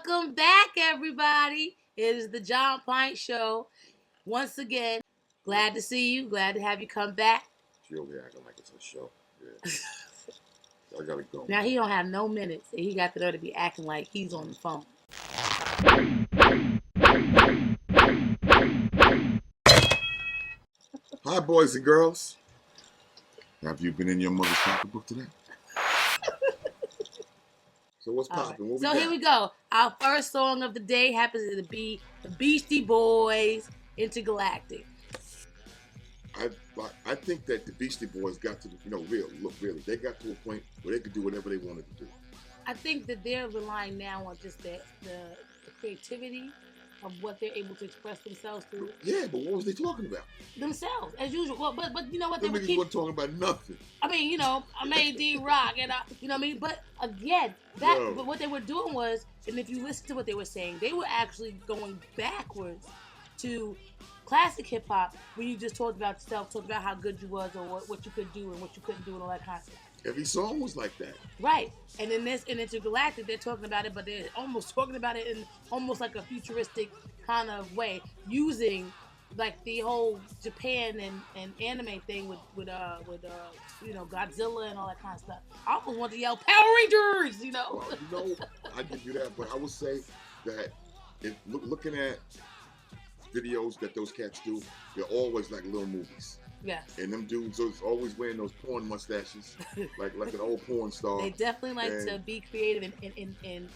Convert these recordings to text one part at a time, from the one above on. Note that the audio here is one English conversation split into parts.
Welcome back, everybody. It is the Jah Pint Show. Once again, glad to see you. Glad to have you come back. She over here acting like it's a show. Yeah. I gotta go. Now he don't have no minutes, and he got the nerve to be acting like he's on the phone. Hi, boys and girls. Have you been in your mother's pocketbook today? So what's popping? What we got? Here we go. Our first song of the day happens to be the Beastie Boys, Intergalactic. I think that the Beastie Boys got to, really, they got to a point where they could do whatever they wanted to do. I think that they're relying now on just the creativity of what they're able to express themselves through. Yeah, but what was they talking about? Themselves, as usual. Well, but you know what? They weren't talking about nothing. I mean, I made D-Rock, and you know what I mean? But again, but what they were doing was, and if you listen to what they were saying, they were actually going backwards to classic hip-hop, when you just talked about yourself, talked about how good you was, or what you could do and what you couldn't do and all that kind of stuff. Every song was like that. Right. And in Intergalactic, they're talking about it, but they're almost talking about it in almost like a futuristic kind of way, using like the whole Japan and anime thing with Godzilla and all that kind of stuff. I almost want to yell Power Rangers, Well, I give you that, but I would say that looking at videos that those cats do, they're always like little movies. Yes. And them dudes are always wearing those porn mustaches, like an old porn star. They definitely like to be creative and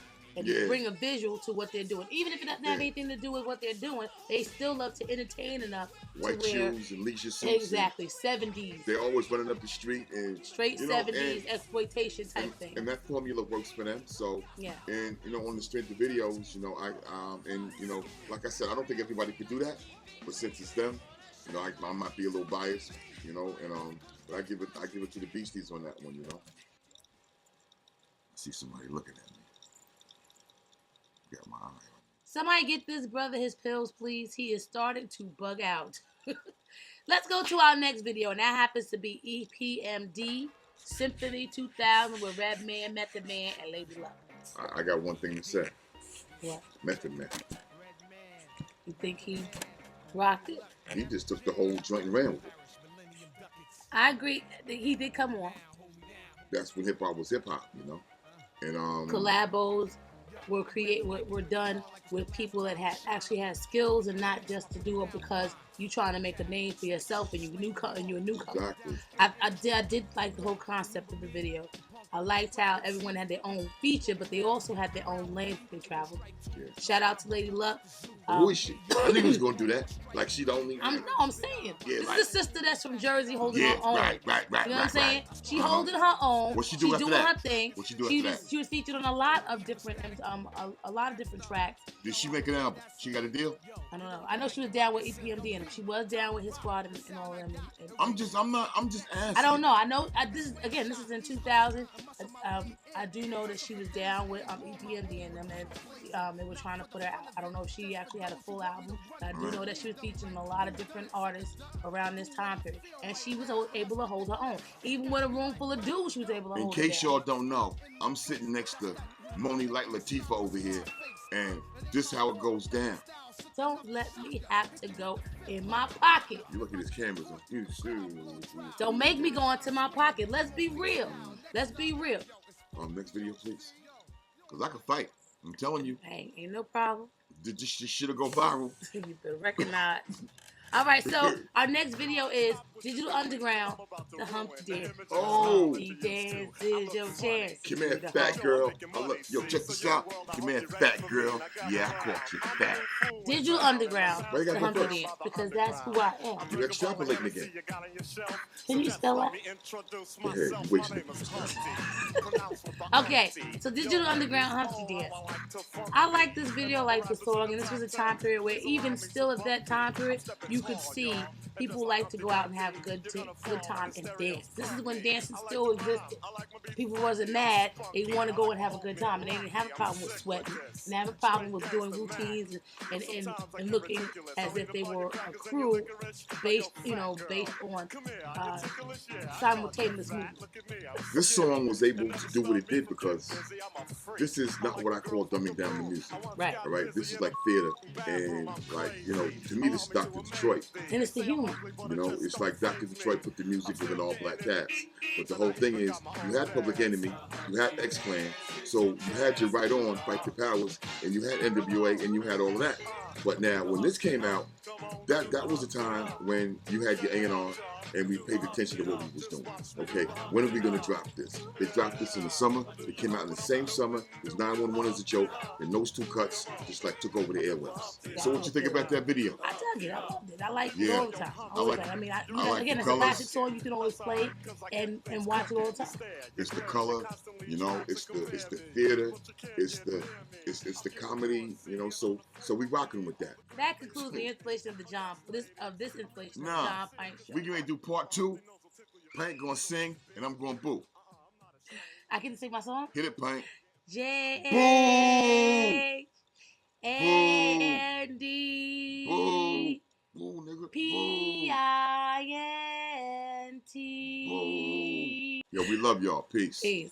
bring a visual to what they're doing. Even if it doesn't have anything to do with what they're doing, they still love to entertain enough White to wear shoes and leisure suits. Exactly, 70s. They're always running up the street and straight 70s exploitation type thing. And that formula works for them. So yeah. And on the strength of videos, like I said, I don't think everybody could do that, but since it's them, I might be a little biased, but I give it to the Beasties on that one, I see somebody looking at me. Got my eye on it. Somebody get this brother his pills, please. He is starting to bug out. Let's go to our next video, and that happens to be EPMD Symphony 2000 with Redman, Method Man, and Lady Luck. I got one thing to say. What? Method Man. You think he rocked it? He just took the whole joint and ran with it. I agree. He did come on. That's when hip hop was hip hop, And collabos were done with people that actually had skills, and not just to do it because you trying to make a name for yourself and you're a newcomer. Exactly. I did like the whole concept of the video. I liked how everyone had their own feature, but they also had their own lane they traveled. Yeah. Shout out to Lady Luck. Who is she? I knew he was gonna do that. Like she the only. I'm saying. Yeah, this is a sister that's from Jersey holding her own. Right. You know what I'm saying? She holding her own. What she do after doing that? her thing. What she do after that? She was featured on a lot of different tracks. Did she make an album? She got a deal? I don't know. I know she was down with EPMD and she was down with his squad and all of them. I'm just asking. I don't know. I know this is in 2000. I do know that she was down with EPMD and them, and they were trying to put her out. I don't know if she actually had a full album, but I do know that she was featuring a lot of different artists around this time period, and she was able to hold her own. Even with a room full of dudes, she was able to hold her own. In case y'all don't know, I'm sitting next to Moni like Latifah over here, and this is how it goes down. Don't let me have to go in my pocket. You look at his cameras. Don't make me go into my pocket. Let's be real. Let's be real. Next video, please. Because I can fight. I'm telling you. Hey, ain't no problem. This shit'll go viral. You better recognize. All right, so our next video is Digital Underground, the Humpty Dance. Oh! Humpty Dance is your chance. Come here, fat girl. Yo, check this out. Come here, fat girl. Yeah, I caught you, fat. Digital Underground, the Humpty Dance, because that's who I am. You extrapolating again. Can you spell that? Go ahead, you wasting it. Okay, so Digital Underground, Humpty Dance. I like this video, like the song, and this was a time period where even still at that time period, you you could see people like to go out and have a good time and dance. This is when dancing still existed. People wasn't mad. They want to go and have a good time, and they didn't have a problem with sweating, and have a problem with doing routines and looking as if they were a crew based on simultaneous movement. This song was able to do what it did because this is not what I call dumbing down the music. Right. All right. This is like theater, and like to me, this is Dr. Detroit. And it's the humor. It's like Dr. Detroit put the music with an all-black cast. But the whole thing is, you had Public Enemy, you had X-Clan, so you had your Right On, Fight the Powers, and you had NWA, and you had all of that. But now, when this came out, that was the time when you had your A&R, and we paid attention to what we was doing. Okay, when are we gonna drop this? They dropped this in the summer. It came out in the same summer. It was 911 as a joke, and those two cuts just like took over the airwaves. So what you think about that video? I dug it. I loved it. I like it all the time. Again, it's a colors. classic song. You can always play and watch it all the time. It's the color, it's the theater, it's the comedy, So we rocking with that. That concludes the installation of this installation of the Jah Pint Show. We gonna do part 2. Pint gonna sing, and I'm gonna boo. I can sing my song. Hit it, Pint. J A N D Boo, nigga. P I N T. Yo, we love y'all. Peace. Peace.